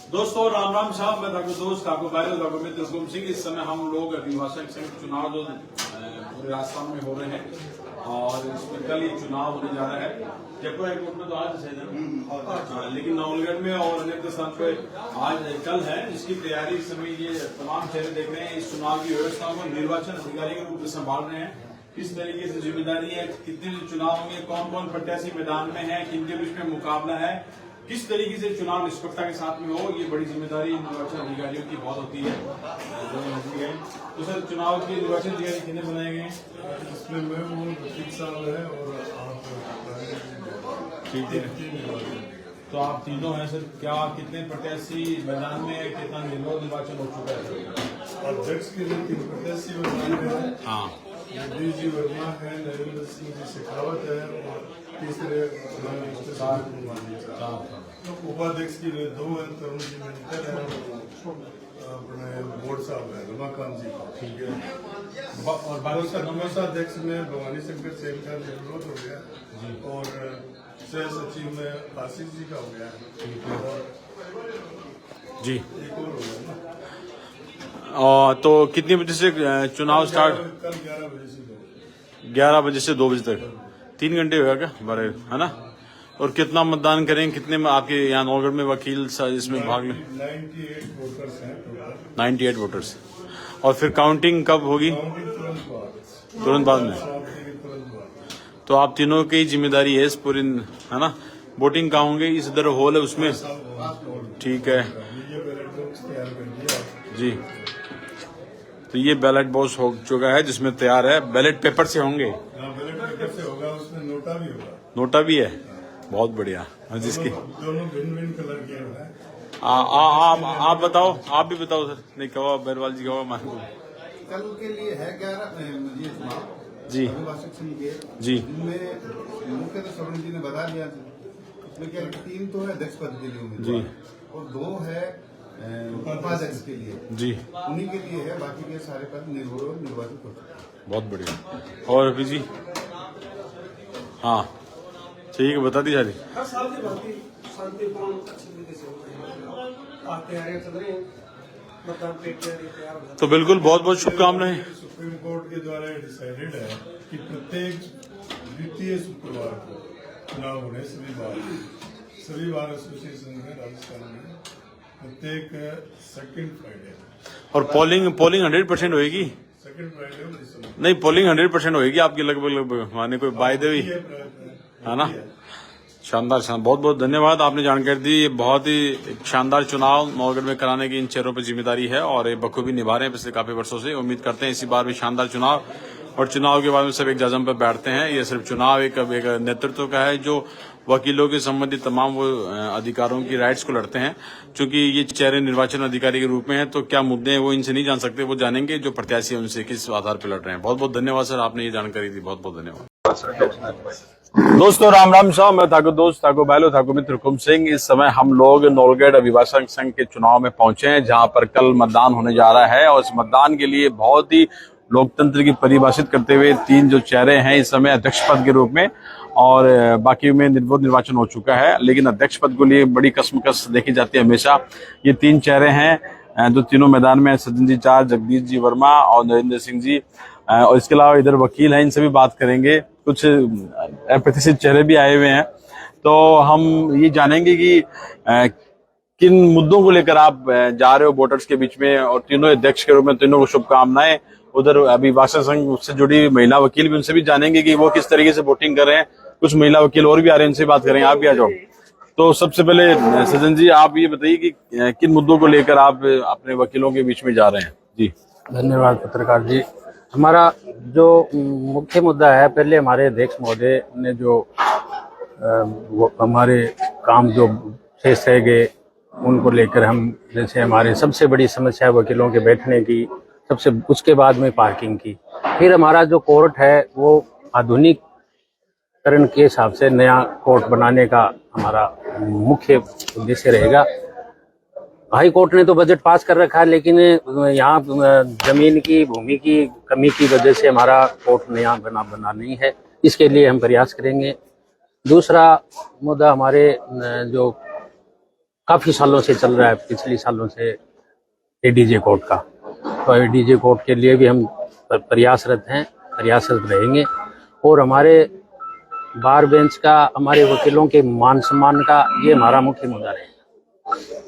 दोस्तों राम राम साहब, मैं ठाकुर दोस्त ठाकुर भाई ठाकुर मित्र हुकुम सिंह। इस समय हम लोग अभिभाषक संघ चुनाव जो पूरे राजस्थान में हो रहे हैं और इसमें कल ये चुनाव होने जा रहा है। जयपुर हाईकोर्ट में तो आज है लेकिन नवलगढ़ में और अन्य स्थान पे आज कल है। इसकी तैयारी इस समय ये तमाम चेहरे देख रहे हैं। इस चुनाव की व्यवस्था को निर्वाचन अधिकारी के रूप में संभाल रहे हैं। किस तरीके से जिम्मेदारी है, कितने चुनाव होंगे, कौन कौन प्रत्याशी मैदान में है, किनके बीच में मुकाबला है, किस तरीके से चुनाव निष्पक्षता के साथ में हो, ये बड़ी जिम्मेदारी निर्वाचन अधिकारियों की बहुत होती है। तो सर, चुनाव के निर्वाचन अधिकारी कितने बनाए गए हैं? इसमें मैं हूँ 25 साल है और आप ठीक है, तो आप तीनों हैं सर। क्या कितने प्रत्याशी मैदान में, कितना निर्वाचन हो चुका है? अध्यक्ष के लिए 3 प्रत्याशी मैदान में है। हाँ, जगदीश जी वर्मा है, नरेंद्र सिंह जी शेखावत है और तीसरे उपाध्यक्ष के लिए 2 है, तरुण जी मेनकर है और अपने बोर्ड साहब है रमाकांत जी। ठीक है। और बाकी अध्यक्ष में भवानी शंकर सेन का निर्विरोध हो गया और सह सचिव में आशीष जी का हो गया जी। एक और हो गया ना। तो कितने बजे से चुनाव स्टार्ट? कल 11 बजे से 11 बजे से 2 बजे तक 3 घंटे होगा क्या बड़े, है ना? और कितना मतदान करेंगे? कितने में आपके यहाँ नौगढ़ में वकील इसमें भाग लें? 98 वोटर्स हैं टोटल। 98 वोटर्स। और फिर काउंटिंग कब होगी? तुरंत बाद में। तो आप तीनों की जिम्मेदारी है इस पूरी, है ना? वोटिंग कहाँ होंगे? इस इधर हॉल है उसमें। ठीक है जी। तो ये बैलेट बॉक्स हो चुका है जिसमें तैयार है। बैलेट पेपर से होंगे? बैलेट पेपर से होगा, उसमें नोटा भी होगा। नोटा भी है, बहुत बढ़िया। जिसकी दोनों भिन्न कलर के हैं। आप बताओ, आप भी बताओ सर। नहीं, कहो बैरवाल जी, कहो मान कल के लिए है 11 ये चुनाव जी अभिभाषक संघ के जी। जिनमें मुख्य तो श्रवण जी ने बता दिया, इसमें क्या 3 तो है अध्यक्ष पद के लिए उम्मीदवार और 2 है उपाध्यक्ष के लिए जी। उन्हीं के लिए है, बाकी के सारे पद निर्वाचित हो चुके हैं। बहुत बढ़िया। और अभी जी हाँ ठीक है, बता दी सारी। हर साल की भांति शांतिपूर्ण अच्छी तरीके से तैयारियां चल रही हैं। मतदान तैयार हो तो बिल्कुल बहुत बहुत शुभकामनाएं। सुप्रीम कोर्ट के द्वारा डिसाइडेड है कि प्रत्येक द्वितीय शुक्रवार को चुनाव होने सभी बार एसोसिएशन में राजस्थान में प्रत्येक सेकंड फ्राइडे। और पोलिंग 100% होगी? सेकंड फ्राइडे नहीं, पोलिंग 100% होगी आपकी लगभग माने कोई बाय द वे, है ना? शानदार शानदार, बहुत बहुत धन्यवाद, आपने जानकारी दी। ये बहुत ही शानदार चुनाव नौगढ़ में कराने की इन चेहरों पर जिम्मेदारी है और ये बखूबी निभा रहे हैं पिछले काफी वर्षों से। उम्मीद करते हैं इसी बार भी शानदार चुनाव, और चुनाव के बाद में सब एक जाजम पर बैठते हैं। ये सिर्फ चुनाव एक नेतृत्व का है जो वकीलों के संबंधित तमाम वो अधिकारों की राइट्स को लड़ते हैं। क्योंकि ये चेहरे निर्वाचन अधिकारी के रूप में हैं, तो क्या मुद्दे हैं वो इनसे नहीं जान सकते, वो जानेंगे जो प्रत्याशी है उनसे किस आधार पर लड़ रहे हैं। बहुत बहुत धन्यवाद सर, आपने ये जानकारी दी, बहुत बहुत धन्यवाद। दोस्तों राम राम साहब, मैं ठाकुर दोस्त ठाकुर भाई ठाकुर मित्र हुकुम सिंह। इस समय हम लोग नौगढ़ अभिभाषक संघ के चुनाव में पहुंचे हैं, जहां पर कल मतदान होने जा रहा है। और इस मतदान के लिए बहुत ही लोकतंत्र की परिभाषित करते हुए 3 जो चेहरे हैं इस समय अध्यक्ष पद के रूप में, और बाकी में निर्वाचन हो चुका है, लेकिन अध्यक्ष पद को लिए बड़ी कसमकस देखी जाती है हमेशा। ये 3 चेहरे हैं जो तीनों मैदान में, सज्जन जी 4, जगदीश जी वर्मा और नरेंद्र सिंह जी, और इसके अलावा इधर वकील हैं, इनसे भी बात करेंगे। कुछ अप्रत्याशित चेहरे भी आए हुए हैं, तो हम ये जानेंगे कि किन मुद्दों को लेकर आप जा रहे हो वोटर्स के बीच में, और तीनों अध्यक्ष के रूप में तीनों को शुभकामनाएं। उधर अभिभाषक संघ से जुड़ी महिला वकील भी, उनसे भी जानेंगे कि वो किस तरीके से वोटिंग कर रहे हैं। कुछ महिला वकील और भी आ रहे हैं, उनसे बात करेंगे। आप भी आ जाओ। तो सबसे पहले सज्जन जी, आप ये बताइए कि किन मुद्दों को लेकर आप अपने वकीलों के बीच में जा रहे हैं? जी धन्यवाद पत्रकार जी। हमारा जो मुख्य मुद्दा है, पहले हमारे अध्यक्ष महोदय ने जो वो हमारे काम जो शेष रह गए उनको लेकर हम, जैसे हमारी सबसे बड़ी समस्या है वकीलों के बैठने की, सबसे उसके बाद में पार्किंग की। फिर हमारा जो कोर्ट है वो आधुनिकीकरण के हिसाब से नया कोर्ट बनाने का हमारा मुख्य उद्देश्य रहेगा। हाई कोर्ट ने तो बजट पास कर रखा है, लेकिन यहाँ जमीन की भूमि की कमी की वजह से हमारा कोर्ट नया बना नहीं है। इसके लिए हम प्रयास करेंगे। दूसरा मुद्दा हमारे जो काफ़ी सालों से चल रहा है, पिछले सालों से एडीजे कोर्ट का। तो एडीजे कोर्ट के लिए भी हम प्रयासरत हैं, प्रयासरत रहेंगे। और हमारे बार बेंच का, हमारे वकीलों के मान सम्मान का ये हमारा मुख्य मुद्दा है।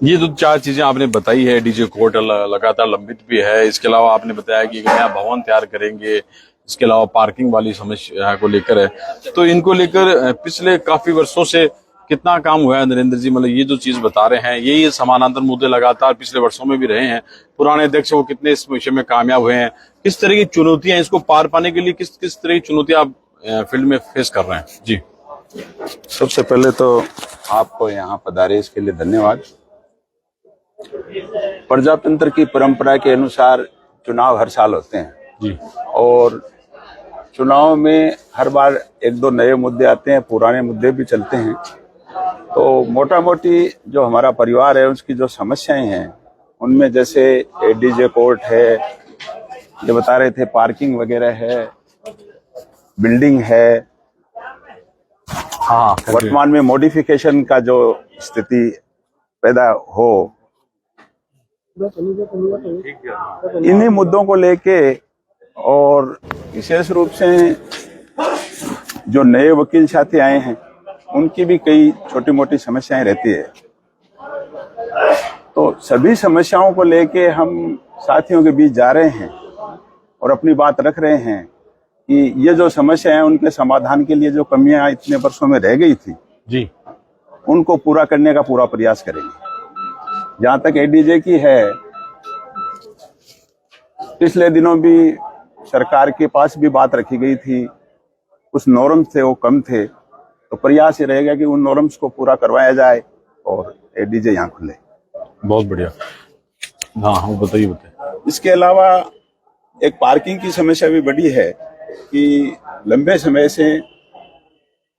ये तो 4 चीजें आपने बताई है। डीजे कोर्ट लगातार लंबित भी है। इसके अलावा आपने बताया कि एक नया भवन तैयार करेंगे। इसके अलावा पार्किंग वाली समस्या को लेकर है। तो इनको लेकर पिछले काफी वर्षों से कितना काम हुआ है नरेंद्र जी? मतलब ये जो चीज बता रहे हैं, यही समानांतर मुद्दे लगातार पिछले वर्षों में भी रहे हैं। पुराने अध्यक्ष वो कितने इस विषय में कामयाब हुए हैं? किस तरह की चुनौतियां, इसको पार पाने के लिए किस किस तरह की चुनौतियां आप फील्ड में फेस कर रहे हैं? जी, सबसे पहले तो आपको यहाँ पधारे इसके लिए धन्यवाद। प्रजातंत्र की परंपरा के अनुसार चुनाव हर साल होते हैं जी, और चुनाव में हर बार 1-2 नए मुद्दे आते हैं, पुराने मुद्दे भी चलते हैं। तो मोटा मोटी जो हमारा परिवार है उसकी जो समस्याएं हैं उनमें जैसे एडीजे कोर्ट है, जो बता रहे थे, पार्किंग वगैरह है, बिल्डिंग है, हाँ, वर्तमान में मॉडिफिकेशन का जो स्थिति पैदा हो, इन्हीं मुद्दों को लेके और विशेष रूप से जो नए वकील साथी आए हैं उनकी भी कई छोटी मोटी समस्याएं रहती है। तो सभी समस्याओं को लेके हम साथियों के बीच जा रहे हैं और अपनी बात रख रहे हैं कि ये जो समस्या है उनके समाधान के लिए जो कमियां इतने वर्षों में रह गई थी जी, उनको पूरा करने का पूरा प्रयास करेंगे। जहां तक एडीजे की है, पिछले दिनों भी सरकार के पास भी बात रखी गई थी, कुछ नॉर्म्स थे वो कम थे, तो प्रयास ये रहेगा कि उन नॉर्म्स को पूरा करवाया जाए और एडीजे यहाँ खुले। बहुत बढ़िया। हाँ, बताइए। इसके अलावा एक पार्किंग की समस्या भी बड़ी है कि लंबे समय से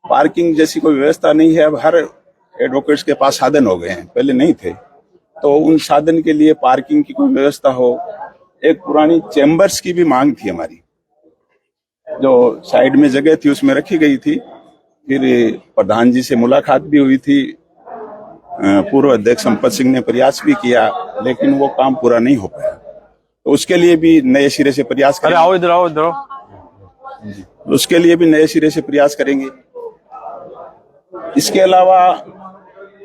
पार्किंग जैसी कोई व्यवस्था नहीं है। अब हर एडवोकेट्स के पास साधन हो गए हैं, पहले नहीं थे। तो उन साधन के लिए पार्किंग की कोई व्यवस्था हो। एक पुरानी चेम्बर्स की भी मांग थी हमारी, जो साइड में जगह थी उसमें रखी गई थी। फिर प्रधान जी से मुलाकात भी हुई थी, पूर्व अध्यक्ष संपत सिंह ने प्रयास भी किया, लेकिन वो काम पूरा नहीं हो पाया। तो उसके लिए भी नए सिरे से प्रयास करेंगे। अरे आओ, इधर आओ, इधर आओ। उसके लिए भी नए सिरे से प्रयास करेंगे। इसके अलावा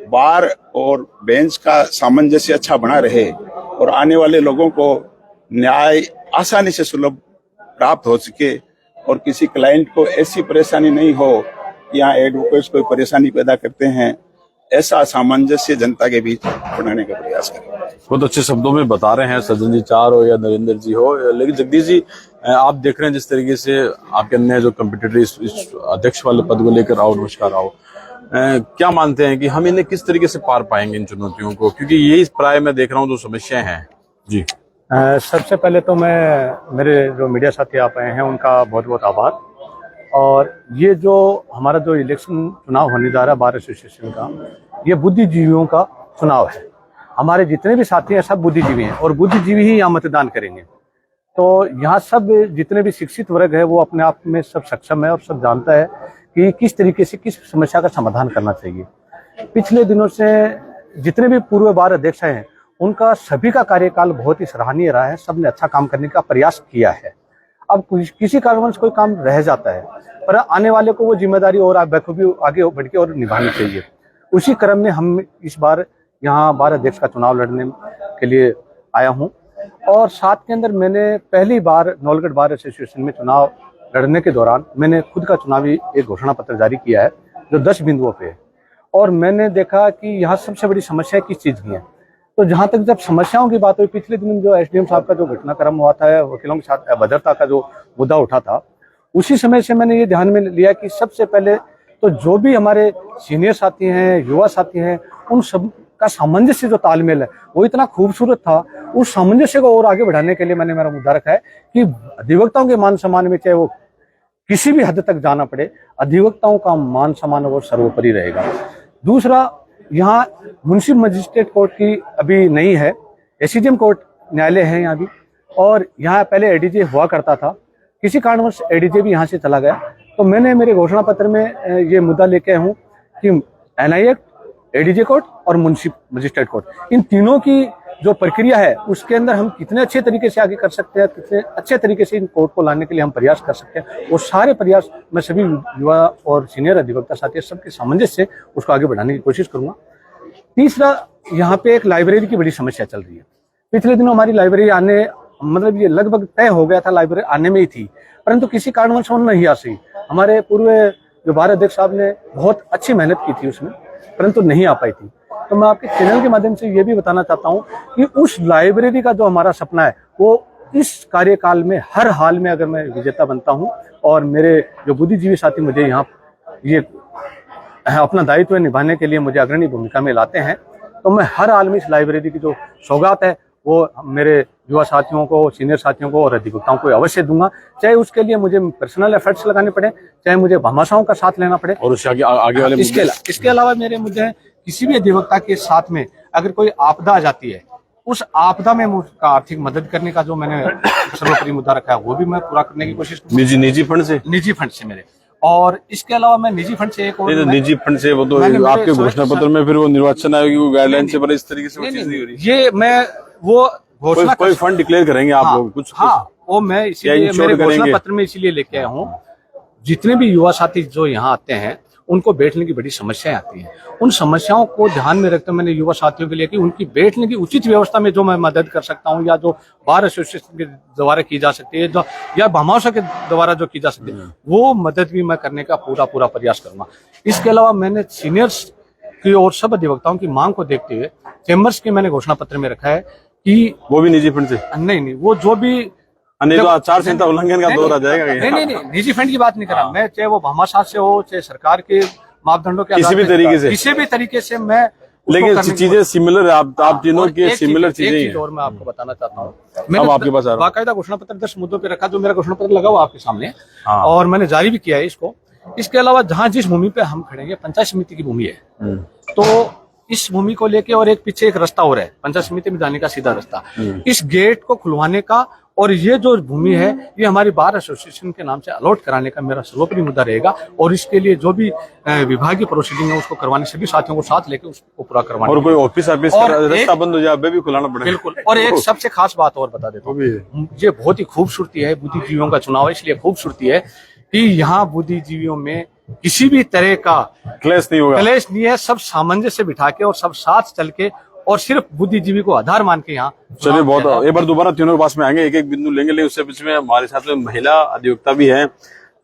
बार और बेंच का सामंजस्य अच्छा बना रहे और आने वाले लोगों को न्याय आसानी से सुलभ प्राप्त हो सके और किसी क्लाइंट को ऐसी परेशानी नहीं हो कि यहाँ एडवोकेट्स कोई परेशानी पैदा करते हैं, ऐसा सामंजस्य जनता के बीच बनाने का प्रयास करें। बहुत अच्छे शब्दों में बता रहे हैं सज्जन जी, चार हो या नरेंद्र जी हो। लेकिन जगदीश जी, आप देख रहे हैं जिस तरीके से आपके अन्य जो कम्पिटिटर इस अध्यक्ष वाले पद को लेकर आओ, नमस्कार आओ, क्या मानते हैं कि हम इन्हें किस तरीके से पार पाएंगे इन चुनौतियों को? क्योंकि यही प्राय मैं देख रहा हूँ जो समस्याएं हैं। जी, सबसे पहले तो मैं, मेरे जो मीडिया साथी आप आए हैं उनका बहुत बहुत आभार। और ये जो हमारा जो इलेक्शन चुनाव होने जा रहा है बार एसोसिएशन का, ये बुद्धिजीवियों का चुनाव है। हमारे जितने भी साथी हैं सब बुद्धिजीवी हैं और बुद्धिजीवी ही यहाँ मतदान करेंगे। तो यहाँ सब जितने भी शिक्षित वर्ग है वो अपने आप में सब सक्षम है और सब जानता है कि किस तरीके से किस समस्या का समाधान करना चाहिए। पिछले दिनों से जितने भी पूर्व बार अध्यक्ष हैं उनका सभी का कार्यकाल बहुत ही सराहनीय रहा है। सबने अच्छा काम करने का प्रयास किया है। अब किसी कारणवश कोई काम रह जाता है पर आने वाले को वो जिम्मेदारी और बखूबी आगे बढ़ के और निभानी चाहिए। उसी क्रम में हम इस बार यहाँ बार अध्यक्ष का चुनाव लड़ने के लिए आया हूँ। और साथ के अंदर मैंने पहली बार नौलगढ़ बार एसोसिएशन में चुनाव लड़ने के दौरान मैंने खुद का चुनावी एक घोषणा पत्र जारी किया है जो 10 बिंदुओं पे है। और मैंने देखा कि यहाँ सबसे बड़ी समस्या किस चीज़ की है। तो जहाँ तक जब समस्याओं की बात हुई, पिछले दिन जो एसडीएम साहब का जो घटनाक्रम हुआ था, वकीलों के साथ अभद्रता का जो मुद्दा उठा था, उसी समय से मैंने ये ध्यान में लिया कि सबसे पहले तो जो भी हमारे सीनियर साथी हैं, युवा साथी हैं, उन सब का सामंजस्य जो तालमेल है वो इतना खूबसूरत था। उस सामंजस्य को और आगे बढ़ाने के लिए मैंने मेरा मुद्दा रखा है कि अधिवक्ताओं के मान सम्मान में चाहे वो किसी भी हद तक जाना पड़े, अधिवक्ताओं का मान सम्मान वो सर्वोपरि रहेगा। दूसरा, यहाँ मुंसिफ मजिस्ट्रेट कोर्ट की अभी नहीं है, एसडीएम कोर्ट न्यायालय है यहाँ भी। और यहाँ पहले एडीजे हुआ करता था, किसी कारणवश एडीजे भी यहाँ से चला गया। तो मैंने मेरे घोषणा पत्र में ये मुद्दा लेके आया हूँ कि एनआई एक्ट, एडीजे कोर्ट और मुंशी मजिस्ट्रेट कोर्ट, इन तीनों की जो प्रक्रिया है उसके अंदर हम कितने अच्छे तरीके से आगे कर सकते हैं, कितने अच्छे तरीके से इन कोर्ट को लाने के लिए हम प्रयास कर सकते हैं, वो सारे प्रयास मैं सभी युवा और सीनियर अधिवक्ता साथी सबके सामंजस्य से उसको आगे बढ़ाने की कोशिश करूंगा। तीसरा, यहाँ पे एक लाइब्रेरी की बड़ी समस्या चल रही है। पिछले दिनों हमारी लाइब्रेरी आने, मतलब ये लगभग तय हो गया था लाइब्रेरी आने में ही थी, परंतु किसी कारणवश वो नहीं आ सकी। हमारे पूर्व जो भारत अध्यक्ष साहब ने बहुत अच्छी मेहनत की थी उसमें, परंतु नहीं आ पाई थी। तो मैं आपके चैनल के माध्यम से ये भी बताना चाहता हूँ कि उस लाइब्रेरी का जो हमारा सपना है वो इस कार्यकाल में हर हाल में अगर मैं विजेता बनता हूँ और मेरे जो बुद्धिजीवी साथी मुझे यहाँ ये अपना दायित्व निभाने के लिए मुझे अग्रणी भूमिका में लाते हैं, तो मैं हर हाल में इस लाइब्रेरी की जो सौगात है वो मेरे युवा साथियों को, सीनियर साथियों को और अधिवक्ताओं को अवश्य दूंगा, चाहे उसके लिए मुझे पर्सनल एफर्ट्स लगाने पड़े, चाहे मुझे भामाशाहों का साथ लेना पड़े। और उसके आगे वाले इसके अलावा मेरे मुद्दे हैं, किसी भी अधिवक्ता के साथ में अगर कोई आपदा आ जाती है, उस आपदा में उसका आर्थिक मदद करने का जो मैंने सर्वोपरि मुद्दा रखा है वो भी मैं पूरा करने की कोशिश करूंगा। निजी फंड से मेरे, और इसके अलावा मैं निजी फंड से एक और निजी फंड से वो तो आपके घोषणा पत्र में फिर वो निर्वाचन आयोग की गाइडलाइन से, पर इस तरीके से वो चीज नहीं हो रही। ये मैं वो घोषणा कोई फंड डिक्लेयर करेंगे आप लोग कुछ? हाँ, वो मैं इसीलिए मेरे घोषणा पत्र में इसीलिए लेके आया हूँ। जितने भी युवा साथी जो यहाँ आते हैं उनको बैठने की बड़ी समस्याएं आती हैं, उन समस्याओं को ध्यान में रखते हुए मैंने युवा साथियों के लिए कि उनकी बैठने की उचित व्यवस्था में जो मैं मदद कर सकता हूं, या जो बार एसोसिएशन के द्वारा की जा सकती है, या भामाशाह के द्वारा जो की जा सकती है, वो मदद भी मैं करने का पूरा प्रयास करूंगा। इसके अलावा मैंने सीनियर्स की और सब अधिवक्ताओं की मांग को देखते हुए चैम्बर्स की मैंने घोषणा पत्र में रखा है कि वो भी निजी फंड से नहीं, वो जो भी नहीं तो आचार संहिता उल्लंघन का दौर आ जाएगा। नहीं, निजी फंड की बात नहीं कर रहा मैं, चाहे वो भामाशाह से हो, चाहे सरकार के मापदंडों के किसी भी तरीके से मैं, लेकिन चीजें सिमिलर, आप तीनों की सिमिलर चीजें हैं। और मैं आपको बताना चाहता हूँ, मैंने आपके पास बाकायदा घोषणा पत्र 10 मुद्दों पे रखा, जो मेरा घोषणा पत्र लगा हुआ आपके सामने, और मैंने जारी भी किया है इसको। इसके अलावा जहाँ जिस भूमि पे हम खड़ेंगे पंचायत समिति की भूमि है, तो इस भूमि को लेके और एक पीछे एक रास्ता और है पंचायत समिति में जाने का सीधा रास्ता, इस गेट को खुलवाने का और ये जो भूमि है ये हमारी बार एसोसिएशन के नाम से अलॉट कराने का मेरा सर्वोपरि मुद्दा रहेगा, और इसके लिए जो भी विभागीय प्रोसीडिंग है उसको करवाने, सभी साथियों को साथ लेकर उसको पूरा करवाने। और कोई ऑफिस रास्ता बंद हो जाए भी खुलाना पड़ेगा। बिल्कुल। और एक सबसे खास बात और बता देता हूँ, ये बहुत ही खूबसूरती है, बुद्धिजीवियों का चुनाव है इसलिए खूबसूरती है कि यहाँ बुद्धिजीवियों में किसी भी तरह का क्लेश नहीं होगा, क्लेश नहीं है, सब सामंजस्य बिठा के और सब साथ चल के और सिर्फ बुद्धिजीवी को आधार मान के यहाँ। चलिए बहुत, एक बार दोबारा तीनों के पास में आएंगे, एक एक बिंदु लेंगे, लेकिन उससे बीच में हमारे साथ में महिला अधिवक्ता भी हैं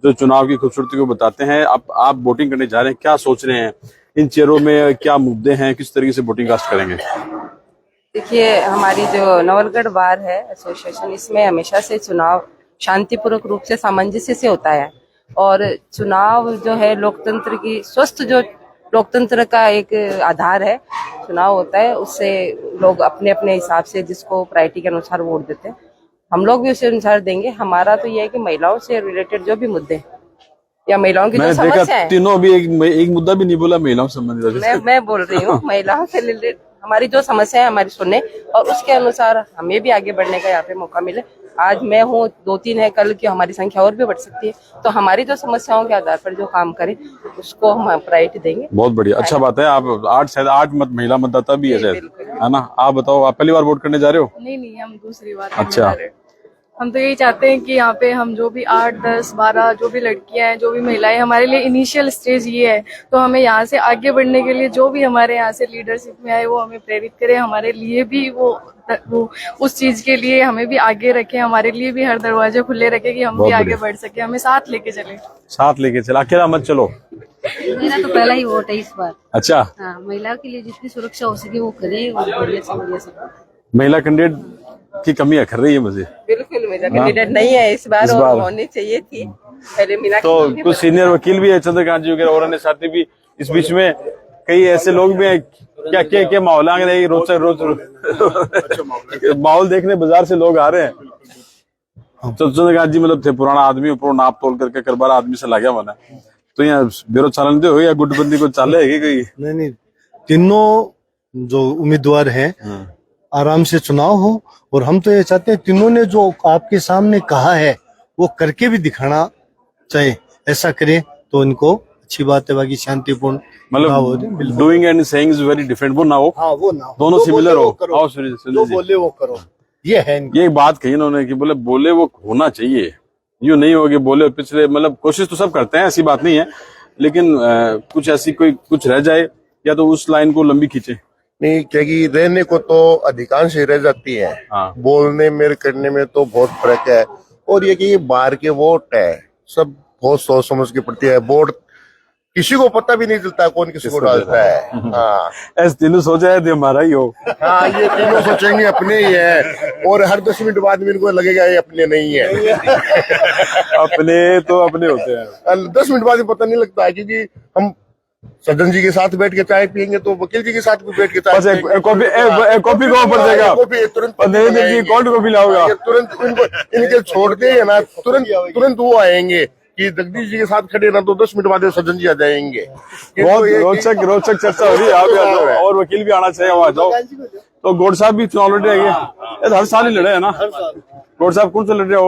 जो चुनाव की खूबसूरती को बताते हैं। अब आप वोटिंग करने जा रहे हैं, क्या सोच रहे हैं, इन चेयरों में क्या मुद्दे हैं, किस तरीके से वोटिंग कास्ट करेंगे? देखिए, हमारी जो नवलगढ़ बार है एसोसिएशन, इसमें हमेशा से चुनाव शांतिपूर्वक रूप से सामंजस्य से होता है, और चुनाव जो है लोकतंत्र की स्वस्थ जो लोकतंत्र का एक आधार है, चुनाव होता है, उससे लोग अपने अपने हिसाब से जिसको प्रायोरिटी के अनुसार वोट देते हैं, हम लोग भी उसी अनुसार देंगे। हमारा तो ये है कि महिलाओं से रिलेटेड जो भी मुद्दे या महिलाओं की जो समस्या है, तीनों भी एक मुद्दा भी नहीं बोला महिलाओं से संबंधित। मैं बोल रही हूँ महिलाओं से रिलेटेड हमारी जो समस्या है हमारी सुने, और उसके अनुसार हमें भी आगे बढ़ने का यहाँ पे मौका मिले। आज मैं हूँ, 2-3 है, कल की हमारी संख्या और भी बढ़ सकती है, तो हमारी जो समस्याओं के आधार पर जो काम करें उसको हम प्रायोरिटी देंगे। बहुत बढ़िया, अच्छा बात है। आप 8 महिला मतदाता भी है शायद, है ना? आप बताओ, आप पहली बार वोट करने जा रहे हो? नहीं, हम दूसरी बार। अच्छा, हम तो यही चाहते हैं कि यहाँ पे हम जो भी 8, 10, 12 जो भी लड़कियां हैं, जो भी महिलाएं, हमारे लिए इनिशियल स्टेज ये है, तो हमें यहाँ से आगे बढ़ने के लिए जो भी हमारे यहाँ से लीडरशिप में आए वो हमें प्रेरित करे, हमारे लिए भी वो उस चीज के लिए हमें भी आगे रखे, हमारे लिए भी हर दरवाजे खुले रखे कि हम भी आगे बढ़ सके, हमें साथ लेके चले। अकेला मत चलो। मेरा तो पहला ही वोट है इस बार। अच्छा, हाँ, महिलाओं के लिए जितनी सुरक्षा हो सके वो करे, और बढ़िया से बढ़िया से। महिला कैंडिडेट की कमी अखर रही है मुझे। बिल्कुल महिला कैंडिडेट नहीं है इस बार, और होनी चाहिए थी पहले मीना। तो कुछ सीनियर वकील भी है, चंद्रकांत जी वगैरह और अन्य साथी भी इस बीच में, कई ऐसे लोग भी हैं। क्या माहौल है? रोज माहौल देखने बाजार से लोग आ रहे हैं। तो चंद्रकांत जी मतलब थे पुराना आदमी, ऊपर नाप तोल करके करबार आदमी से लागे मना, तो यहाँ बेरो चालन दे हो या गुटबंदी को चाले है कोई? नहीं, तीनों जो उम्मीदवार हैं आराम से चुनाव हो, और हम तो ये चाहते हैं तीनों ने जो आपके सामने कहा है वो करके भी दिखाना चाहिए, ऐसा करें तो इनको अच्छी बात है। बाकी शांतिपूर्ण चुनाव हो रहे हैं, मतलब बिल्कुल। Doing and saying is very different, वो ना हो, हाँ वो ना हो। दोनों जो सिमिलर बोले हो। वो करो। आओ सुनील जो जी, बोले वो करो, ये है इनका। ये एक बात कही इन्होंने कि बोले वो होना चाहिए, यूं नहीं होगी बोले पिछले, मतलब कोशिश तो सब करते हैं, ऐसी बात नहीं है, लेकिन कुछ ऐसी कोई कुछ रह जाए या तो उस लाइन को लंबी खींचे। नहीं, क्योंकि रहने को तो अधिकांश ही रह जाती है, हाँ। बोलने में करने में तो बहुत फर्क है। और ये कि ये बाहर के वोट है, सब बहुत सोच समझ के पड़ती है। वोट किसी को पता भी नहीं चलता कौन किसी को डालता है। हाँ ऐसे तीनों सोचा है तो हमारा ही हो। हाँ, ये तीनों सोचेंगे अपने ही है, और हर 10 मिनट बाद में इनको लगेगा ये अपने नहीं है। अपने तो अपने होते हैं। 10 मिनट बाद में पता नहीं लगता है, क्योंकि हम सज्जन जी के साथ बैठ के चाय पियेंगे तो वकील जी के साथ भी बैठ के चाय बस एक कॉपी को ऊपर देगा, कॉपी तुरंत कौन कॉपी लाओगा, ये तुरंत इनके छोड़ते हैं ना, तुरंत वो आएंगे कि जगदीश जी के साथ खड़े ना तो 10 मिनट बाद सज्जन जी आ जाएंगे। बहुत रोचक चर्चा हो रही है। आप भी आ जाओ, और वकील भी आना चाहिए, वहां जाओ। तो गोड साहब भी चुनाव लड़ रहे हैं, हर साल ही लड़े है ना। गोड साहब कौन सा लड़ रहे हो?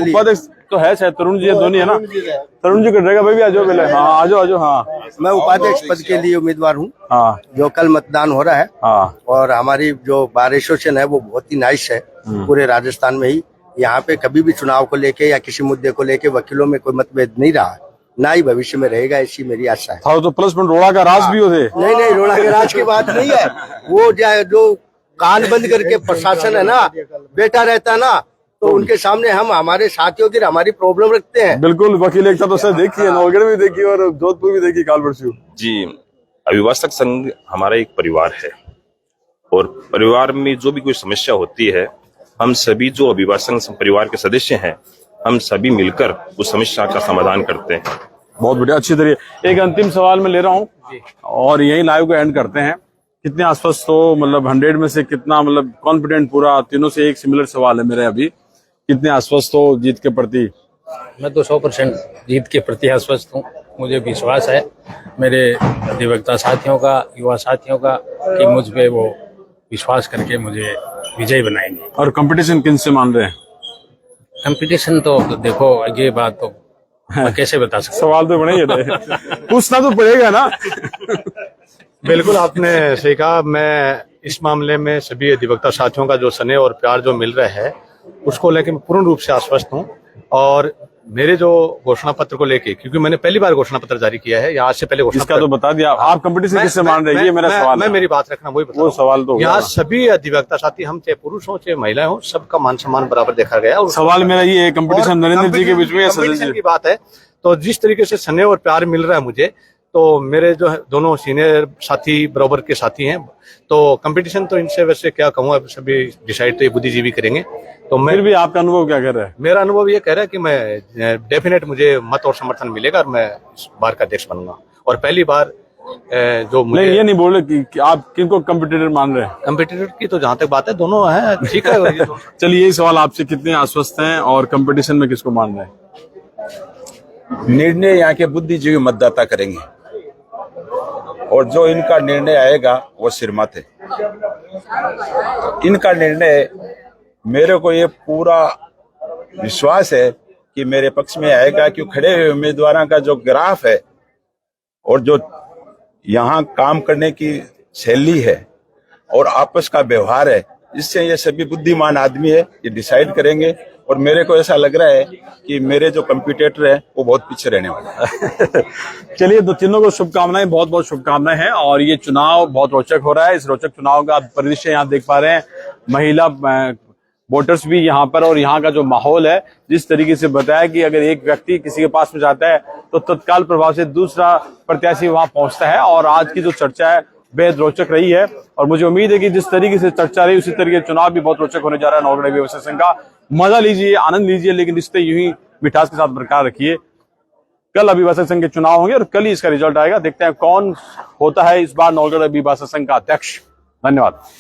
उपाध्यक्ष तो है शायद, तरुण जी दोनों है ना। तरुण जी कटेगा भाई, भी आ जाओ पहले। हाँ आ जाओ। हाँ मैं उपाध्यक्ष पद के लिए उम्मीदवार हूँ। हाँ, जो कल मतदान हो रहा है। हाँ, और हमारी जो बार एसोसिएशन है वो बहुत ही नाइस है, पूरे राजस्थान में ही। यहाँ पे कभी भी चुनाव को लेके या किसी मुद्दे को लेके वकीलों में कोई मतभेद नहीं रहा, ना ही भविष्य में रहेगा, ऐसी मेरी आशा है। था तो प्लस पॉइंट रोड़ा का राज भी होते। नहीं, रोड़ा के राज की बात नहीं है। वो जो कान बंद करके प्रशासन है ना बैठा रहता है ना, तो उनके सामने हम हमारे साथियों की हमारी प्रॉब्लम रखते हैं। बिल्कुल, वकील एकता तो सर देखी है, नौगढ़ भी देखी और जोधपुर भी देखी, काल परसों जी। अभिभाषक संघ हमारा एक परिवार है, और परिवार में जो भी कोई समस्या होती है, हम सभी जो अभिभाषक संघ परिवार के सदस्य हैं, हम सभी मिलकर उस समस्या का समाधान करते हैं। बहुत बढ़िया, अच्छी तरीके। एक अंतिम सवाल मैं ले रहा हूँ और यही लाइव को एंड करते हैं। कितने आसपास हो, मतलब 100 में से कितना, मतलब कॉन्फिडेंट पूरा? तीनों से एक सिमिलर सवाल है मेरे अभी, कितने आश्वस्त हो जीत के प्रति? मैं तो 100% जीत के प्रति आश्वस्त हूँ। मुझे विश्वास है मेरे अधिवक्ता साथियों का, युवा साथियों का, कि मुझ पे वो विश्वास करके मुझे विजयी बनाएंगे। और कंपटीशन किन से मान रहे हैं? कंपटीशन तो देखो, ये बात तो मैं कैसे बता सकता। सवाल तो बड़ा ही है, पूछना तो पड़ेगा ना। बिल्कुल आपने सही कहा। मैं इस मामले में सभी अधिवक्ता साथियों का जो स्नेह और प्यार जो मिल रहा है, उसको लेकर मैं पूर्ण रूप से आश्वस्त हूँ। और मेरे जो घोषणा पत्र को लेके, क्योंकि मैंने पहली बार घोषणा पत्र जारी किया है, यहाँ से पहले घोषणा इसका तो बता दिया। आप कंपटीशन किससे मान रहे हैं, ये मेरा सवाल है। मेरी बात रखना, वही बता वो सवाल तो यहाँ सभी अधिवक्ता साथी, हम चाहे पुरुष हो चाहे महिलाएं हो, सबका मान सम्मान बराबर देखा गया। और सवाल मेरा ये है, कंपटीशन नरेंद्र जी के बीच में या सचिन जी की बात है, तो जिस तरीके से स्नेह और प्यार मिल रहा है मुझे, तो मेरे जो है दोनों सीनियर साथी बराबर के साथी हैं, तो कंपटीशन तो इनसे वैसे क्या कहूँ, सभी डिसाइड तो ये बुद्धिजीवी करेंगे। तो मैं फिर भी आपका अनुभव क्या कह रहा है? मेरा अनुभव ये कह रहा है कि मैं डेफिनेट मुझे मत और समर्थन मिलेगा और मैं इस बार का अध्यक्ष बनूंगा। और पहली बार जो मुझे नहीं, ये नहीं बोल रहे कि आप किनको कंपटीटर मान रहे हैं। कंपटीटर की तो जहां तक बात है, दोनों है, ठीक है। चलिए, यही सवाल आपसे, कितने आश्वस्त हैं और कंपटीशन में किसको मान रहे हैं? निर्णय यहाँ के बुद्धिजीवी मतदाता करेंगे, और जो इनका निर्णय आएगा वो सिरमत है। इनका निर्णय, मेरे को ये पूरा विश्वास है कि मेरे पक्ष में आएगा, क्यों खड़े हुए उम्मीदवारों का जो ग्राफ है और जो यहाँ काम करने की शैली है और आपस का व्यवहार है, इससे ये सभी बुद्धिमान आदमी है, ये डिसाइड करेंगे। और मेरे को ऐसा लग रहा है कि मेरे जो कंपटीटर है वो बहुत पीछे रहने वाले हैं। चलिए, दो तीनों को शुभकामनाएं, बहुत बहुत शुभकामनाएं हैं। और ये चुनाव बहुत रोचक हो रहा है। इस रोचक चुनाव का आप परिदृश्य यहाँ देख पा रहे हैं, महिला वोटर्स भी यहाँ पर, और यहाँ का जो माहौल है, जिस तरीके से बताया कि अगर एक व्यक्ति किसी के पास में जाता है तो तत्काल प्रभाव से दूसरा प्रत्याशी वहां पहुंचता है। और आज की जो चर्चा है बेहद रोचक रही है, और मुझे उम्मीद है कि जिस तरीके से चर्चा रही उसी तरीके चुनाव भी बहुत रोचक होने जा रहा है। नौगढ़ अभिभाषक संघ का मजा लीजिए, आनंद लीजिए, लेकिन रिश्ते यूं ही मिठास के साथ बरकरार रखिए। कल अभिभाषक संघ के चुनाव होंगे और कल ही इसका रिजल्ट आएगा। देखते हैं कौन होता है इस बार नौगढ़ अभिभाषक संघ का अध्यक्ष। धन्यवाद।